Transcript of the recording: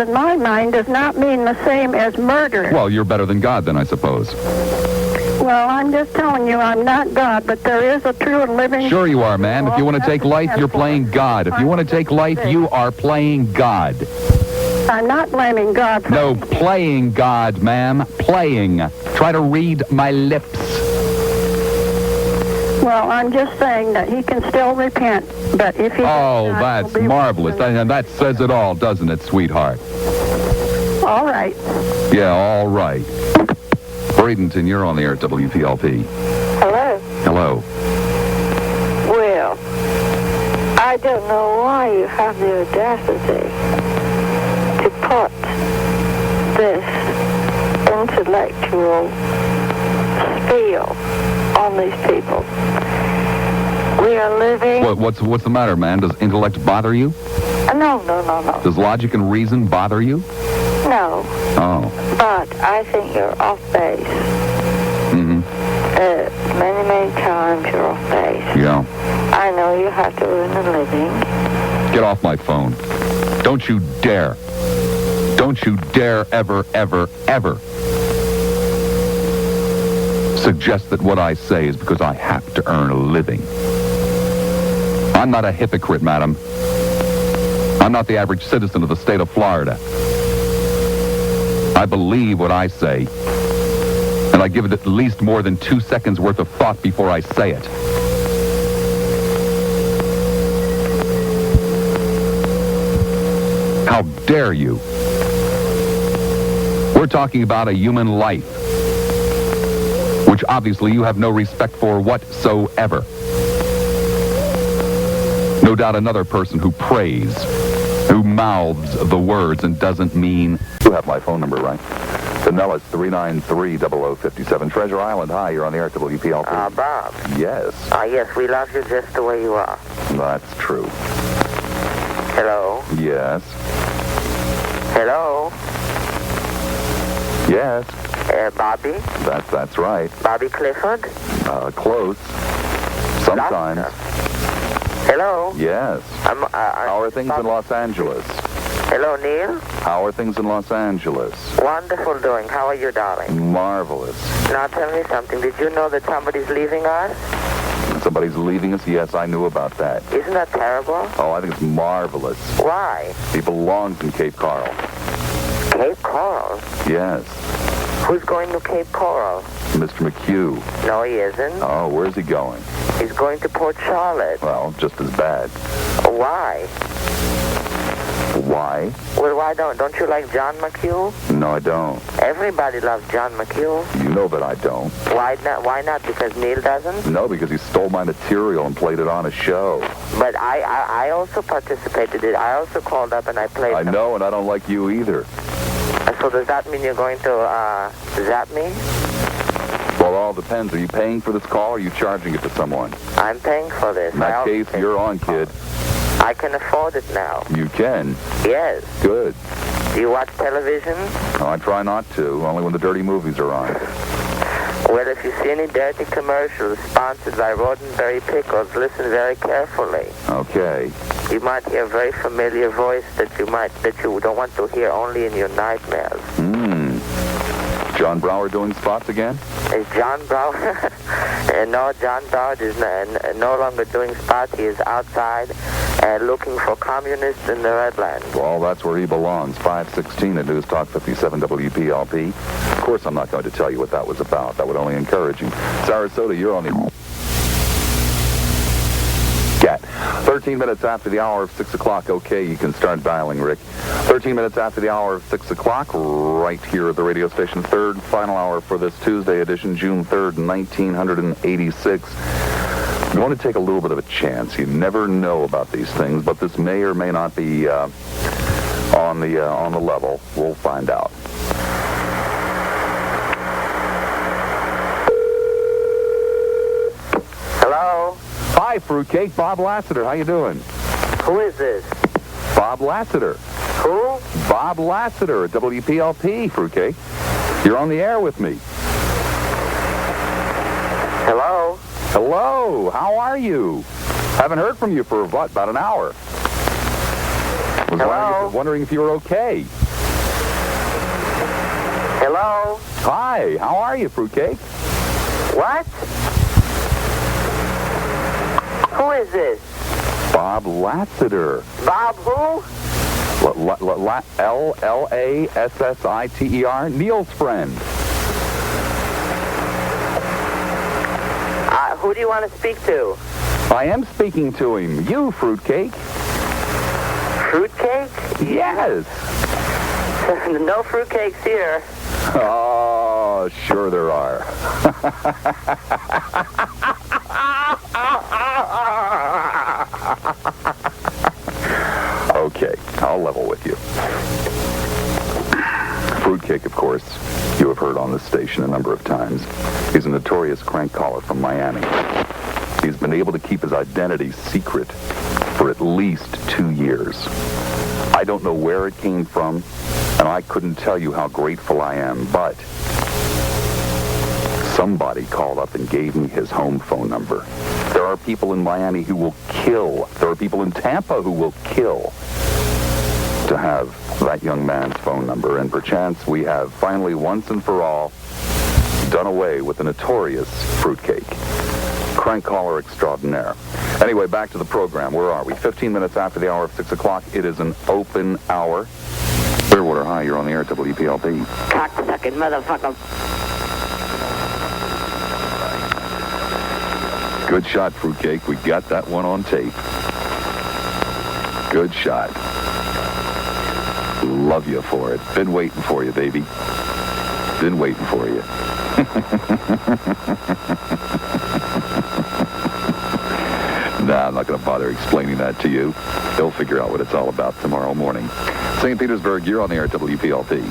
in my mind does not mean the same as murder. Well, you're better than God then, I suppose. Well, I'm just telling you, I'm not God, but there is a true and living... Sure you are, ma'am. If you want to take life, you're playing God. If you want to take life, you are playing God. I'm not blaming God for... No, playing God, ma'am. Playing. Try to read my lips. Well, I'm just saying that he can still repent, but if he... Oh, that's marvelous. That says it all, doesn't it, sweetheart? All right. Yeah, all right. Bradenton, you're on the air at WPLP. Hello. Hello. Well, I don't know why you have the audacity to put this intellectual spiel on these people. We are living... What's the matter, man? Does intellect bother you? No. Does logic and reason bother you? No. Oh. But I think you're off base. Mm-hmm. Many times you're off base. Yeah. I know you have to earn a living. Get off my phone. Don't you dare. Don't you dare ever suggest that what I say is because I have to earn a living. I'm not a hypocrite, madam. I'm not the average citizen of the state of Florida. I believe what I say, and I give it at least more than 2 seconds worth of thought before I say it. How dare you? We're talking about a human life, which obviously you have no respect for whatsoever. No doubt another person who prays, who mouths the words and doesn't mean... You have my phone number, right? Vanilla is 393-0057. Treasure Island, hi, you're on the air at WPLP. Bob. Yes. Yes, we love you just the way you are. That's true. Hello? Yes. Hello? Yes. Bobby? That's right. Bobby Clifford? Close. Sometimes. Lassiter. Hello? Yes. How are things in Los Angeles? Hello, Neil? How are things in Los Angeles? Wonderful doing. How are you, darling? Marvelous. Now tell me something. Did you know that somebody's leaving us? Somebody's leaving us? Yes, I knew about that. Isn't that terrible? Oh, I think it's marvelous. Why? He belongs in Cape Coral. Cape Coral? Yes. Who's going to Cape Coral? Mr. McHugh. No, he isn't. Oh, where's he going? He's going to Port Charlotte. Well, just as bad. Why? Why? Well, why don't you like John McHugh? No, I don't. Everybody loves John McHugh. You know that I don't. Why not? Why not? Because Neil doesn't? No, because he stole my material and played it on a show. But I also participated in it. I also called up and I played. I know, and I don't like you either. So does that mean you're going to zap me? Well, it all depends. Are you paying for this call or are you charging it to someone? I'm paying for this. In that case, you're on, kid. I can afford it now. You can? Yes. Good. Do you watch television? No, I try not to, only when the dirty movies are on. Well, if you see any dirty commercials sponsored by Roddenberry Pickles, listen very carefully. Okay. You might hear a very familiar voice that you don't want to hear only in your nightmares. John Brower doing spots again? Is John Brower? No, John Brower is no longer doing spots. He is outside looking for communists in the Redlands. Well, that's where he belongs. 516 at News Talk 57 WPLP. Of course, I'm not going to tell you what that was about. That would only encourage him. Sarasota, you're on the... 13 minutes after the hour of 6 o'clock. Okay, you can start dialing, Rick. 13 minutes after the hour of 6 o'clock, right here at the radio station. Third, final hour for this Tuesday edition, June 3rd, 1986. You want to take a little bit of a chance. You never know about these things, but this may or may not be on the level. We'll find out. Hello? Hi, Fruitcake. Bob Lassiter. How you doing? Who is this? Bob Lassiter. Who? Bob Lassiter at WPLP, Fruitcake. You're on the air with me. Hello? Hello. How are you? Haven't heard from you for, what, about an hour. Hello? Wondering if you were okay. Hello? Hi, how are you, Fruitcake? What? Who is this? Bob Lassiter. Bob who? Lassiter, Neil's friend. Who do you want to speak to? I am speaking to him. You, Fruitcake. Fruitcake? Yes. No fruitcakes here. Oh, sure there are. Okay, I'll level with you. Fruitcake, of course, you have heard on this station a number of times. He's a notorious crank caller from Miami. He's been able to keep his identity secret for at least 2 years. I don't know where it came from, and I couldn't tell you how grateful I am, but somebody called up and gave me his home phone number. There are people in Miami who will kill. There are people in Tampa who will kill to have that young man's phone number. And perchance we have finally, once and for all, done away with the notorious Fruitcake. Crank caller extraordinaire. Anyway, back to the program. Where are we? 15 minutes after the hour of 6 o'clock. It is an open hour. Clearwater High, you're on the air, WPLP. Cocksucking motherfucker. Good shot, Fruitcake. We got that one on tape. Good shot. Love you for it. Been waiting for you, baby. Been waiting for you. Nah, I'm not going to bother explaining that to you. They'll figure out what it's all about tomorrow morning. St. Petersburg, you're on the air, WPLP.